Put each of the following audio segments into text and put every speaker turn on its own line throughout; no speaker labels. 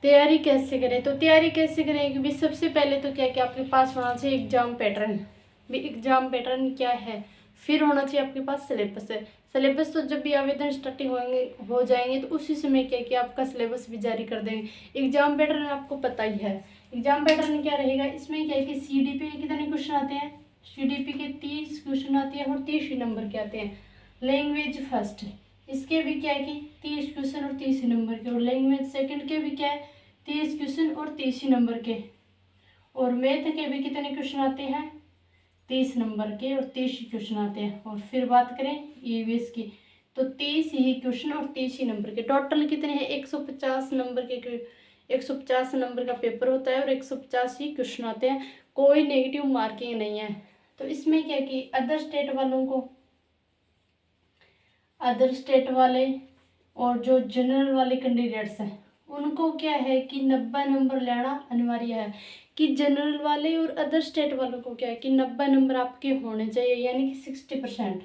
तैयारी कैसे करें, तो तैयारी कैसे करें क्योंकि सबसे पहले तो क्या है कि आपके पास होना चाहिए एग्जाम पैटर्न। भी एग्जाम पैटर्न क्या है, फिर होना चाहिए आपके पास सिलेबस है। सिलेबस तो जब भी आवेदन स्टार्टिंग हो जाएंगे तो उसी समय क्या है कि आपका सिलेबस भी जारी कर देंगे। एग्जाम पैटर्न आपको पता ही है। एग्जाम पैटर्न क्या रहेगा, इसमें क्या है कि सीडीपी के कितने क्वेश्चन आते हैं, सीडीपी के 30 क्वेश्चन आते हैं और 30 नंबर के आते हैं। लैंग्वेज फर्स्ट, इसके भी क्या है कि 30 क्वेश्चन और 30 नंबर के, और लैंग्वेज सेकंड के भी क्या है 30 क्वेश्चन और 30 नंबर के, और मैथ के भी कितने क्वेश्चन आते हैं 30 नंबर के और 30 क्वेश्चन आते हैं। और फिर बात करें ईवीएस की तो 30 ही क्वेश्चन और 30 ही नंबर के, टोटल कितने हैं 150 नंबर के, 150 नंबर का पेपर होता है और 150 ही क्वेश्चन आते हैं, कोई नेगेटिव मार्किंग नहीं है। तो इसमें क्या कि अदर स्टेट वालों को, अदर स्टेट वाले और जो जनरल वाले कैंडिडेट्स हैं उनको क्या है कि 90 नंबर लेना अनिवार्य है। कि जनरल वाले और अदर स्टेट वालों को क्या है कि 90 नंबर आपके होने चाहिए, यानी कि 60%।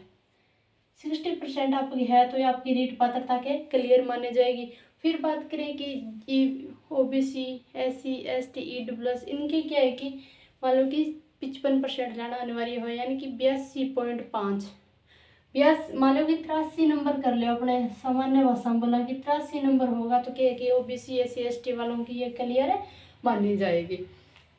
60% आपकी है तो ये आपकी रीट पात्रता के क्लियर मानी जाएगी। फिर बात करें कि ओबीसी, SC, ST, EWS इनके क्या है कि मान लो कि 55% लेना अनिवार्य हो, यानी कि 82.5। यस, मान लो कि 83 नंबर कर लो, अपने सामान्य भाषा में बोला कि 83 नंबर होगा तो क्या है कि OBC, SC, ST वालों की ये क्लियर है मानी जाएगी।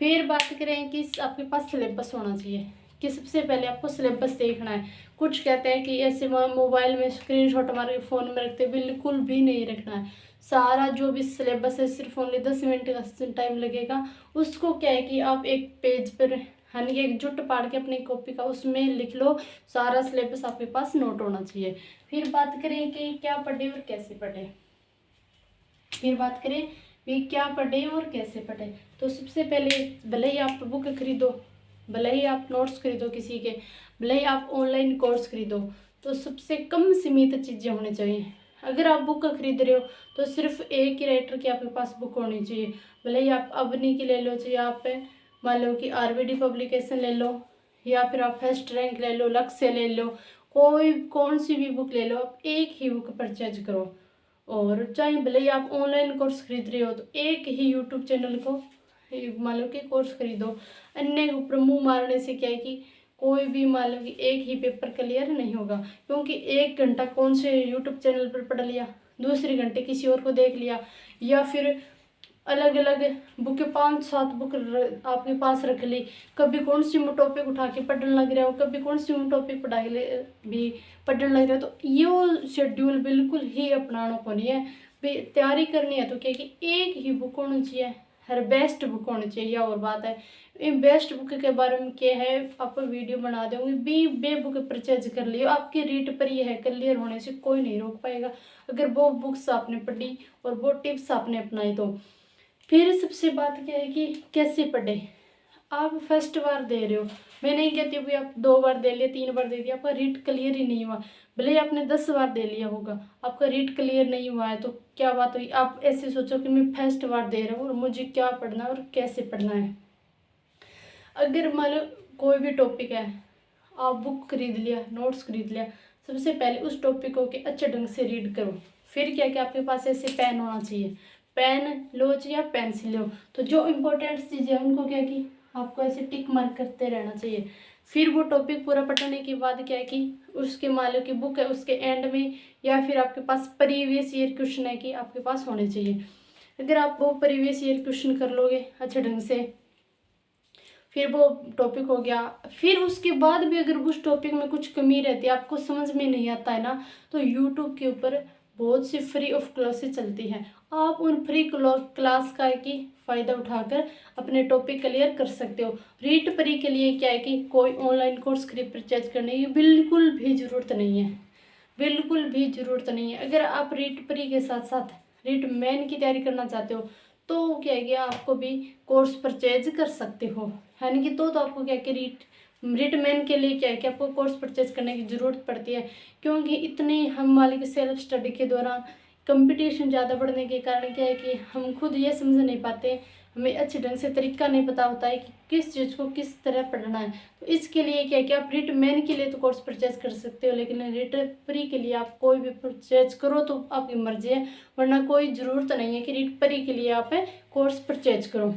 फिर बात करें कि आपके पास सिलेबस होना चाहिए, कि सबसे पहले आपको सिलेबस देखना है। कुछ कहते हैं कि ऐसे मोबाइल में स्क्रीनशॉट मार के फ़ोन में रखते, बिल्कुल भी नहीं रखना है। सारा जो भी सिलेबस है सिर्फ ओनली 10 मिनट का टाइम लगेगा, उसको क्या है कि आप एक पेज पर यानी कि एक जुट पाड़ के अपनी कॉपी का उसमें लिख लो, सारा सिलेबस आपके पास नोट होना चाहिए। फिर बात करें कि क्या पढ़े और कैसे पढ़े, फिर बात करें भी क्या पढ़े और कैसे पढ़े। तो सबसे पहले भले ही आप बुक खरीदो, भले ही आप नोट्स खरीदो किसी के, भले ही आप ऑनलाइन कोर्स खरीदो, तो सबसे कम सीमित चीज़ें होनी चाहिए। अगर आप बुक खरीद रहे हो तो सिर्फ एक ही राइटर की आपके पास बुक होनी चाहिए। भले ही आप अवनी की ले लो, चाहे आप मान लो कि RVD पब्लिकेशन ले लो, या फिर आप फर्स्ट रैंक ले लो, लक्ष्य ले लो, कोई कौन सी भी बुक ले लो, आप एक ही बुक परचेज करो। और चाहे भले ही आप ऑनलाइन कोर्स खरीद रहे हो तो एक ही यूट्यूब चैनल को मान लो कि कोर्स खरीदो। अन्य के ऊपर मुँह मारने से क्या है कि कोई भी मान लो कि एक ही पेपर क्लियर नहीं होगा, क्योंकि 1 घंटा कौन से यूट्यूब चैनल पर पढ़ लिया, दूसरे घंटे किसी और को देख लिया, या फिर अलग अलग बुक 5-7 बुक आपके पास रख ली, कभी कौन सी टॉपिक उठा के पढ़ने लग रहा हो, कभी कौन सी टॉपिक भी पढ़ने लग रहा हो, तो ये शेड्यूल बिल्कुल ही अपनाना को नहीं है। भी तैयारी करनी है तो क्या कि एक ही बुक होनी चाहिए, हर बेस्ट बुक होनी चाहिए। या और बात है इन बेस्ट बुक के बारे में क्या है, आप वीडियो बना दूंगी, बे बुक परचेज कर लियो, आपके रेट पर ये है, क्लियर होने से कोई नहीं रोक पाएगा अगर वो बुक्स आपने पढ़ी और वो टिप्स आपने अपनाई तो। फिर सबसे बात क्या है कि कैसे पढ़े। आप फर्स्ट बार दे रहे हो, मैं नहीं कहती भी आप 2 बार दे लिया, 3 बार दे दिया, आपका रीड क्लियर ही नहीं हुआ, भले ही आपने 10 बार दे लिया होगा, आपका रीड क्लियर नहीं हुआ है तो क्या बात हुई। आप ऐसे सोचो कि मैं फर्स्ट बार दे रहा हूँ और मुझे क्या पढ़ना है और कैसे पढ़ना है। अगर मान लो कोई भी टॉपिक है, आप बुक खरीद लिया, नोट्स खरीद लिया, सबसे पहले उस टॉपिक को के अच्छे ढंग से रीड करो। फिर क्या क्या आपके पास ऐसे पेन होना चाहिए, पेन लो या पेंसिल लो, तो जो इम्पोर्टेंट चीज़ें हैं उनको क्या कि आपको ऐसे टिक मार्क करते रहना चाहिए। फिर वो टॉपिक पूरा पढ़ने के बाद क्या है कि उसके मान लो कि बुक है उसके एंड में या फिर आपके पास प्रीवियस ईयर क्वेश्चन है कि आपके पास होने चाहिए। अगर आप वो प्रीवियस ईयर क्वेश्चन कर लोगे अच्छे ढंग से, फिर वो टॉपिक हो गया। फिर उसके बाद भी अगर उस टॉपिक में कुछ कमी रहती है, आपको समझ में नहीं आता है ना, तो यूट्यूब के ऊपर बहुत सी फ्री ऑफ क्लासेस चलती हैं, आप उन फ्री क्लास का की फ़ायदा उठाकर अपने टॉपिक क्लियर कर सकते हो। रीट परी के लिए क्या है कि कोई ऑनलाइन कोर्स खरीद परचेज करने की बिल्कुल भी ज़रूरत नहीं है, बिल्कुल भी ज़रूरत नहीं है। अगर आप रीट परी के साथ साथ रीट मेन की तैयारी करना चाहते हो तो क्या है कि आपको भी कोर्स परचेज कर सकते हो, यानी कि तो आपको क्या कि रीट मेन के लिए क्या है कि आपको कोर्स परचेज करने की ज़रूरत पड़ती है, क्योंकि इतनी हम मालिक सेल्फ स्टडी के दौरान कंपटीशन ज़्यादा बढ़ने के कारण क्या है कि हम खुद ये समझ नहीं पाते हमें अच्छे ढंग से तरीका नहीं पता होता है कि किस चीज़ को किस तरह पढ़ना है। तो इसके लिए क्या क्या आप रीट मेन के लिए तो कोर्स परचेज कर सकते हो, लेकिन रीट प्री के लिए आप कोई भी परचेज करो तो आपकी मर्जी है, वरना कोई ज़रूरत नहीं है कि रीट प्री के लिए आप कोर्स परचेज करो।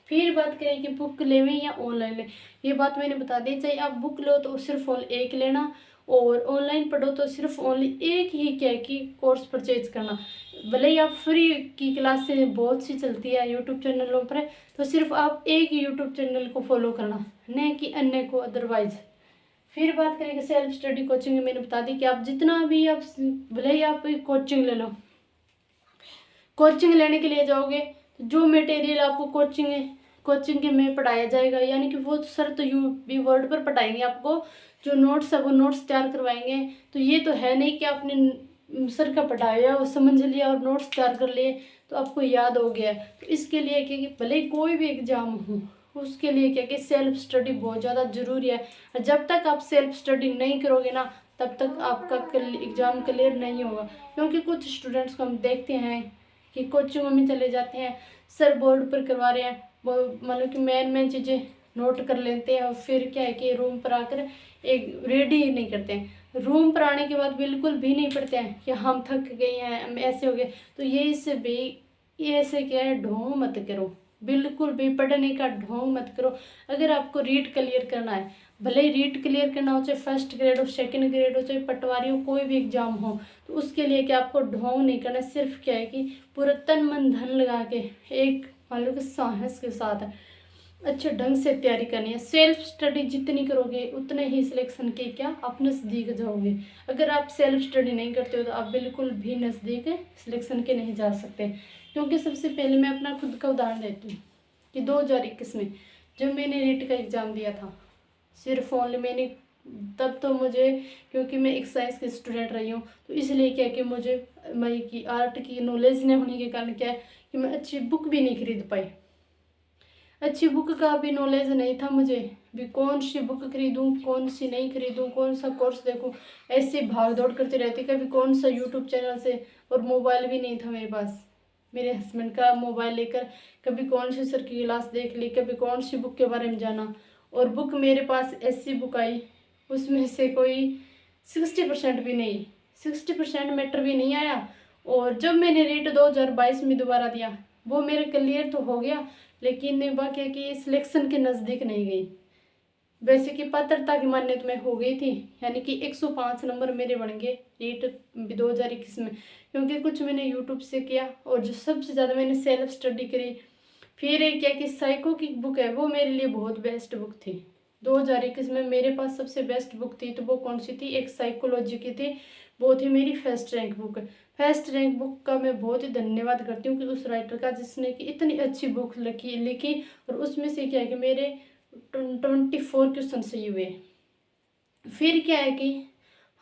फिर बात करें कि बुक लेवें या ऑनलाइन लें, ये बात मैंने बता दी। चाहे आप बुक लो तो सिर्फ एक लेना, और ऑनलाइन पढ़ो तो सिर्फ ओनली एक ही क्या है कि कोर्स परचेज करना। भले ही आप फ्री की क्लासें बहुत सी चलती है यूट्यूब चैनलों पर, तो सिर्फ आप एक ही यूट्यूब चैनल को फॉलो करना, न कि अन्य को अदरवाइज। फिर बात करेंगे सेल्फ स्टडी कोचिंग में, मैंने बता दी कि आप जितना भी आप भले ही आप कोचिंग ले लो, कोचिंग लेने के लिए जाओगे तो जो मटेरियल आपको कोचिंग के में पढ़ाया जाएगा, यानी कि वो सर तो यू भी वर्ड पर पढ़ाएंगे आपको, जो नोट्स है वो नोट्स तैयार करवाएंगे। तो ये तो है नहीं कि आपने सर का पढ़ाया वो समझ लिया और नोट्स तैयार कर लिए तो आपको याद हो गया। तो इसके लिए क्या कि भले ही कोई भी एग्जाम हो, उसके लिए क्या कि सेल्फ स्टडी बहुत ज़्यादा ज़रूरी है। और जब तक आप सेल्फ स्टडी नहीं करोगे ना, तब तक आपका एग्ज़ाम क्लियर नहीं होगा। क्योंकि कुछ स्टूडेंट्स को हम देखते हैं कि कोचिंगों में चले जाते हैं, सर बोर्ड पर करवा रहे हैं, वो मतलब कि मेन चीज़ें नोट कर लेते हैं, और फिर क्या है कि रूम पर आकर एक रेडी ही नहीं करते हैं। रूम पर आने के बाद बिल्कुल भी नहीं पढ़ते हैं कि हम थक गए हैं, हम ऐसे हो गए। तो ये इससे भी ये ऐसे क्या है, ढोंग मत करो, बिल्कुल भी पढ़ने का ढोंग मत करो। अगर आपको रीट क्लियर करना है, भले ही रीट क्लियर करना हो, चाहे फर्स्ट ग्रेड हो, सेकंड ग्रेड हो, चाहे पटवारी हो, कोई भी एग्जाम हो, तो उसके लिए क्या आपको ढोंग नहीं करना। सिर्फ क्या है कि पूरा तन मन धन लगा के एक मान लो कि साहस के साथ अच्छे ढंग से तैयारी करनी है। सेल्फ स्टडी जितनी करोगे उतने ही सिलेक्शन के क्या आप नज़दीक जाओगे। अगर आप सेल्फ स्टडी नहीं करते हो तो आप बिल्कुल भी नज़दीक सिलेक्शन के नहीं जा सकते। क्योंकि सबसे पहले मैं अपना खुद का उदाहरण देती हूँ कि 2021 में जब मैंने रीट का एग्ज़ाम दिया था, सिर्फ ओनली मैंने तब तो मुझे, क्योंकि मैं एक साइंस की स्टूडेंट रही हूँ, तो इसलिए क्या कि मुझे मैं की आर्ट की नॉलेज न होने के कारण क्या है कि मैं अच्छी बुक भी नहीं खरीद पाई। अच्छी बुक का भी नॉलेज नहीं था मुझे भी, कौन सी बुक खरीदूं कौन सी नहीं खरीदूं, कौन सा कोर्स देखूं, ऐसे भाग दौड़ करती रहती। कभी कौन सा यूट्यूब चैनल से, और मोबाइल भी नहीं था मेरे पास, मेरे हस्बैंड का मोबाइल लेकर कभी कौन सी सर की क्लास देख ली, कभी कौन सी बुक के बारे में जाना। और बुक मेरे पास ऐसी बुक आई उसमें से कोई 60% भी नहीं, 60% मैटर भी नहीं आया। और जब मैंने रीट 2022 में दोबारा दिया, वो मेरे क्लियर तो हो गया, लेकिन वह क्या कि सिलेक्शन के नज़दीक नहीं गई। वैसे कि पात्रता की मान्यता में हो गई थी, यानी कि 105 नंबर मेरे बन गए रीट 2021 में, क्योंकि कुछ मैंने यूट्यूब से किया और जो सबसे ज़्यादा मैंने सेल्फ स्टडी करी। फिर एक क्या कि साइको की बुक है, वो मेरे लिए बहुत बेस्ट बुक थी। 2021 में मेरे पास सबसे बेस्ट बुक थी, तो वो कौन सी थी, एक साइकोलॉजी की थी, वो थी मेरी first rank book. First rank book का मैं बहुत ही धन्यवाद करती हूँ कि उस राइटर का जिसने कि इतनी अच्छी बुक लिखी। और उसमें से क्या है कि मेरे 24 क्वेश्चन सही हुए। फिर क्या है कि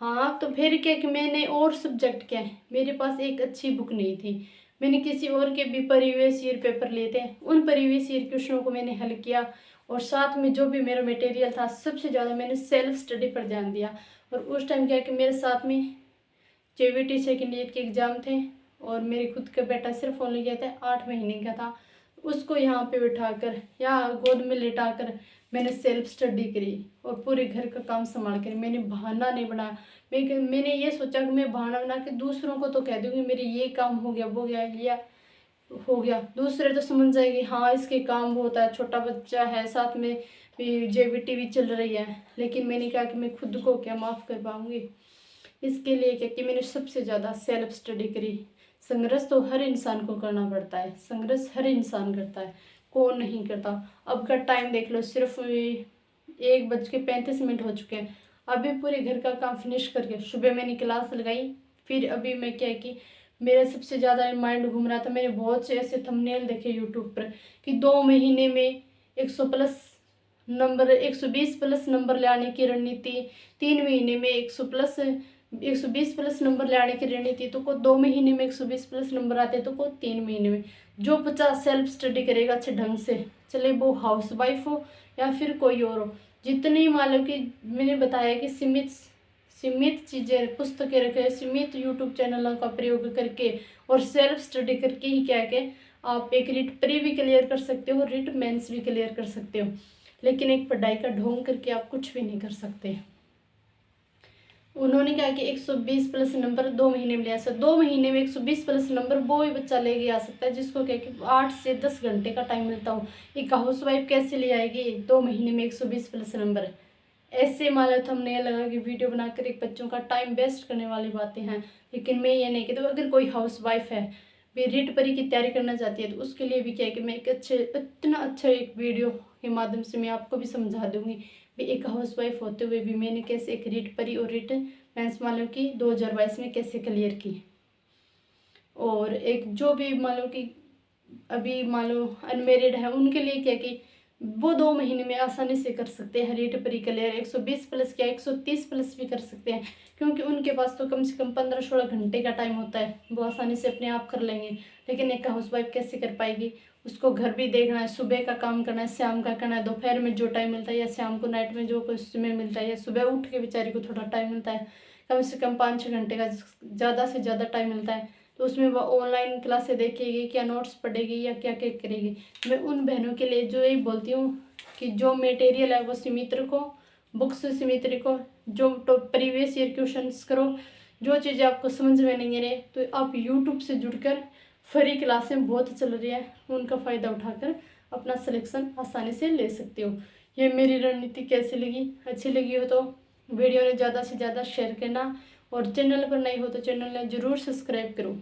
हाँ, तो फिर क्या कि मैंने और सब्जेक्ट क्या है, मेरे पास एक अच्छी बुक नहीं थी। मैंने किसी और के भी प्रीवियस ईयर पेपर लिए थे, उन प्रीवियस ईयर क्वेश्चनों को मैंने हल किया, और साथ में जो भी मेरा मटेरियल था सबसे ज़्यादा मैंने सेल्फ स्टडी पर ध्यान दिया। और उस टाइम क्या है कि मेरे साथ में JVT सेकेंड ईयर के एग्ज़ाम थे, और मेरे खुद का बेटा सिर्फ ओनली गया था 8 महीने का था, उसको यहाँ पे बिठाकर या गोद में लेटाकर मैंने सेल्फ स्टडी करी, और पूरे घर का काम संभाल कर मैंने बहाना नहीं बनाया। मैंने ये सोचा कि मैं बहाना बना के दूसरों को तो कह दूँगी मेरे ये काम हो गया वो गया लिया हो गया, दूसरे तो समझ जाएंगे हाँ इसके काम होता है, छोटा बच्चा है, साथ में भी JVT भी चल रही है। लेकिन मैंने कहा कि मैं खुद को क्या माफ़ कर पाऊँगी। इसके लिए क्या कि मैंने सबसे ज़्यादा सेल्फ स्टडी करी। संघर्ष तो हर इंसान को करना पड़ता है, संघर्ष हर इंसान करता है, कौन नहीं करता। अब का टाइम देख लो, सिर्फ 1:35 हो चुके हैं। अभी पूरे घर का काम फिनिश करके सुबह मैंने क्लास लगाई। फिर अभी मैं क्या है कि मेरा सबसे ज़्यादा माइंड घूम रहा था, मैंने बहुत से ऐसे थंबनेल देखे यूट्यूब पर कि 2 महीने में 120 प्लस नंबर लाने की रणनीति, 3 महीने में 120 प्लस नंबर लाने की रणनीति, तो को 2 महीने में 120 प्लस नंबर आते तो को 3 महीने में। जो बच्चा सेल्फ स्टडी करेगा अच्छे ढंग से, चले वो हाउस वाइफ हो या फिर कोई और हो, जितनी मान लो कि मैंने बताया कि सीमित चीज़ें पुस्तकें रखे, सीमित यूट्यूब चैनलों का प्रयोग करके और सेल्फ स्टडी करके ही क्या है आप एक रिट प्री भी क्लियर कर सकते हो, रिट मेंस भी क्लियर कर सकते हो, लेकिन एक पढ़ाई का ढोंग करके आप कुछ भी नहीं कर सकते। उन्होंने कहा कि 120 प्लस नंबर 2 महीने में ले आ सकते। 2 महीने में 120 प्लस नंबर वो ही बच्चा लेके आ सकता है जिसको क्या कि 8 से 10 घंटे का टाइम मिलता हो। एक हाउस वाइफ कैसे ले आएगी 2 महीने में 120 प्लस नंबर? ऐसे मान लो थंबनेल लगा के वीडियो बनाकर एक बच्चों का टाइम वेस्ट करने वाली बातें हैं। लेकिन मैं ये नहीं कहती, तो अगर कोई हाउस वाइफ है भी रीट परी की तैयारी करना चाहती है तो उसके लिए भी क्या है कि मैं एक इतना अच्छा एक वीडियो के माध्यम से मैं आपको भी समझा दूंगी भी एक हाउस वाइफ होते हुए भी मैंने कैसे एक रीट परी और रीट मेंस मान लो कि 2022 में कैसे क्लियर की। और एक जो भी मान लो कि अभी मान लो अनमेरिड है उनके लिए क्या कि वो 2 महीने में आसानी से कर सकते हैं रीट परी क्लियर। 120 प्लस क्या 130 प्लस भी कर सकते हैं, क्योंकि उनके पास तो कम से कम 15-16 घंटे का टाइम होता है, वो आसानी से अपने आप कर लेंगे। लेकिन एक हाउसवाइफ कैसे कर पाएगी? उसको घर भी देखना है, सुबह का काम करना है, शाम का करना है, दोपहर में जो टाइम मिलता है या शाम को नाइट में जो कुछ समय मिलता है या सुबह उठ के बेचारी को थोड़ा टाइम मिलता है, कम से कम 5-6 घंटे का ज़्यादा से ज़्यादा टाइम मिलता है, तो उसमें वो ऑनलाइन क्लासें देखेगी, क्या नोट्स पढ़ेगी या क्या क्या करेगी। मैं उन बहनों के लिए जो यही बोलती हूँ कि जो मटेरियल है वो सीमित रखो, बुक्स सीमित रखो, जो तो प्रीवियस ईयर क्वेश्चंस करो। जो चीज़ें आपको समझ में नहीं आ रही तो आप यूट्यूब से जुड़कर फ्री क्लासें बहुत चल रही है, उनका फ़ायदा उठाकर अपना सिलेक्शन आसानी से ले सकते हो। ये मेरी रणनीति कैसी लगी? अच्छी लगी हो तो वीडियो ने ज़्यादा से ज़्यादा शेयर करना, और चैनल पर नए हो तो चैनल ने ज़रूर सब्सक्राइब करो।